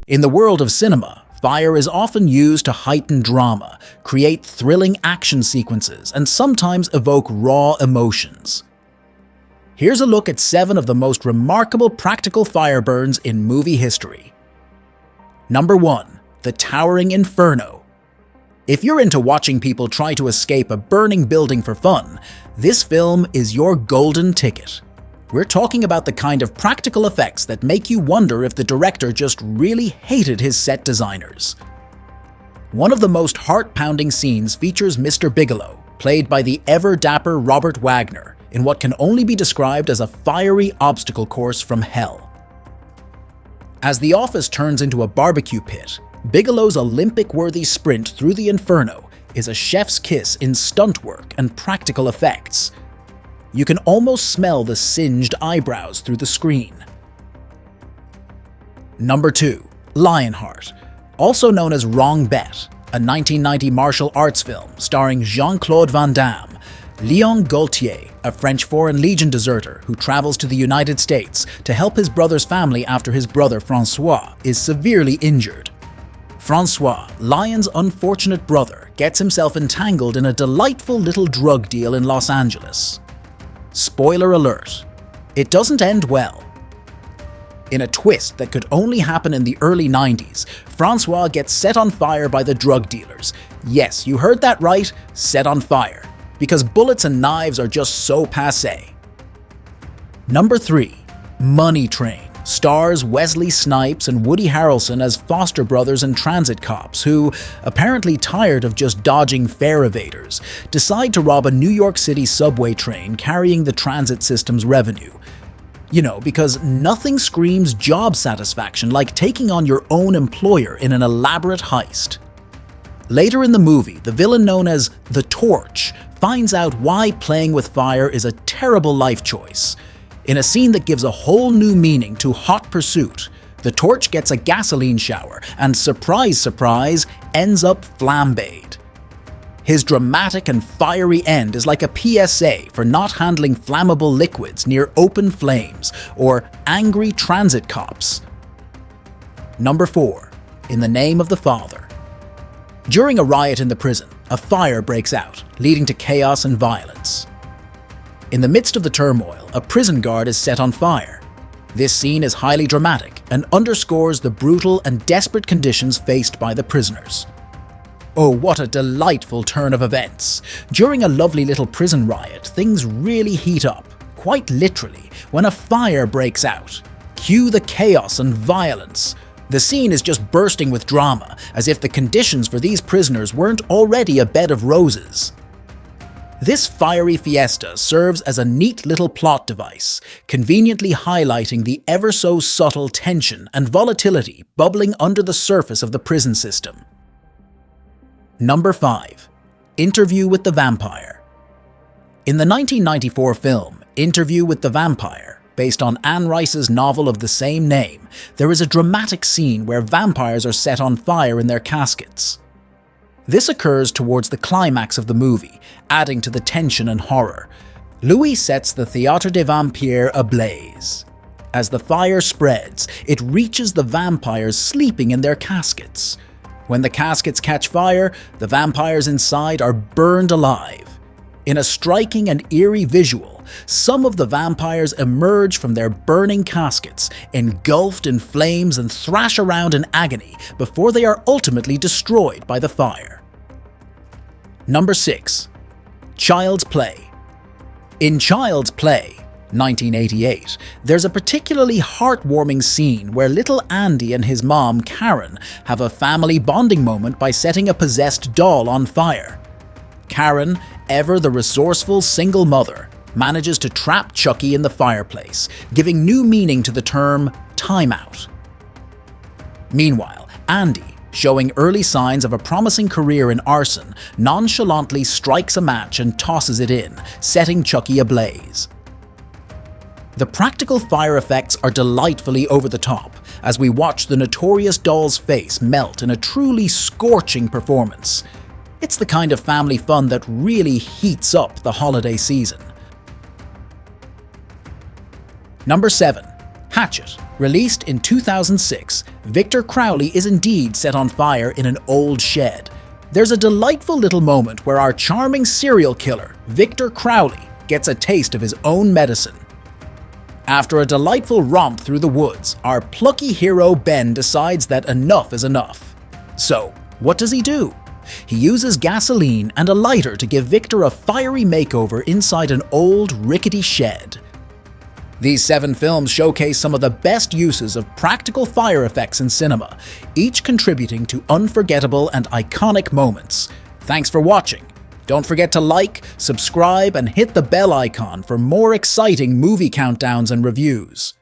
In the world of cinema, fire is often used to heighten drama, create thrilling action sequences, and sometimes evoke raw emotions. Here's a look at 7 of the most remarkable practical fire burns in movie history. Number 1. The Towering Inferno. If you're into watching people try to escape a burning building for fun, this film is your golden ticket. We're talking about the kind of practical effects that make you wonder if the director just really hated his set designers. One of the most heart-pounding scenes features Mr. Bigelow, played by the ever-dapper Robert Wagner, in what can only be described as a fiery obstacle course from hell. As the office turns into a barbecue pit, Bigelow's Olympic-worthy sprint through the inferno is a chef's kiss in stunt work and practical effects. You can almost smell the singed eyebrows through the screen. Number 2. Lionheart, also known as Wrong Bet, a 1990 martial arts film starring Jean-Claude Van Damme. Léon Gaultier, a French Foreign Legion deserter who travels to the United States to help his brother's family after his brother François is severely injured. François, Lion's unfortunate brother, gets himself entangled in a delightful little drug deal in Los Angeles. Spoiler alert, it doesn't end well. In a twist that could only happen in the early 90s, François gets set on fire by the drug dealers. Yes, you heard that right, set on fire. Because bullets and knives are just so passé. Number 3. Money Train stars Wesley Snipes and Woody Harrelson as foster brothers and transit cops who, apparently tired of just dodging fare evaders, decide to rob a New York City subway train carrying the transit system's revenue. You know, because nothing screams job satisfaction like taking on your own employer in an elaborate heist. Later in the movie, the villain known as the Torch finds out why playing with fire is a terrible life choice. In a scene that gives a whole new meaning to hot pursuit, the Torch gets a gasoline shower and, surprise, surprise, ends up flambéed. His dramatic and fiery end is like a PSA for not handling flammable liquids near open flames or angry transit cops. Number 4. In the Name of the Father. During a riot in the prison, a fire breaks out, leading to chaos and violence. In the midst of the turmoil, a prison guard is set on fire. This scene is highly dramatic and underscores the brutal and desperate conditions faced by the prisoners. Oh, what a delightful turn of events! During a lovely little prison riot, things really heat up, quite literally, when a fire breaks out. Cue the chaos and violence. The scene is just bursting with drama, as if the conditions for these prisoners weren't already a bed of roses. This fiery fiesta serves as a neat little plot device, conveniently highlighting the ever-so-subtle tension and volatility bubbling under the surface of the prison system. Number 5. Interview with the Vampire. In the 1994 film Interview with the Vampire, based on Anne Rice's novel of the same name, there is a dramatic scene where vampires are set on fire in their caskets. This occurs towards the climax of the movie, adding to the tension and horror. Louis sets the Théâtre des Vampires ablaze. As the fire spreads, it reaches the vampires sleeping in their caskets. When the caskets catch fire, the vampires inside are burned alive. In a striking and eerie visual, some of the vampires emerge from their burning caskets, engulfed in flames, and thrash around in agony before they are ultimately destroyed by the fire. Number 6. Child's Play. In Child's Play, 1988, there's a particularly heartwarming scene where little Andy and his mom, Karen, have a family bonding moment by setting a possessed doll on fire. Karen, ever the resourceful single mother, manages to trap Chucky in the fireplace, giving new meaning to the term timeout. Meanwhile, Andy, showing early signs of a promising career in arson, nonchalantly strikes a match and tosses it in, setting Chucky ablaze. The practical fire effects are delightfully over the top as we watch the notorious doll's face melt in a truly scorching performance. It's the kind of family fun that really heats up the holiday season. Number 7. Hatchet, Released in 2006, Victor Crowley is indeed set on fire in an old shed. There's a delightful little moment where our charming serial killer, Victor Crowley, gets a taste of his own medicine. After a delightful romp through the woods, our plucky hero Ben decides that enough is enough. So, what does he do? He uses gasoline and a lighter to give Victor a fiery makeover inside an old, rickety shed. These 7 films showcase some of the best uses of practical fire effects in cinema, each contributing to unforgettable and iconic moments. Thanks for watching. Don't forget to like, subscribe, and hit the bell icon for more exciting movie countdowns and reviews.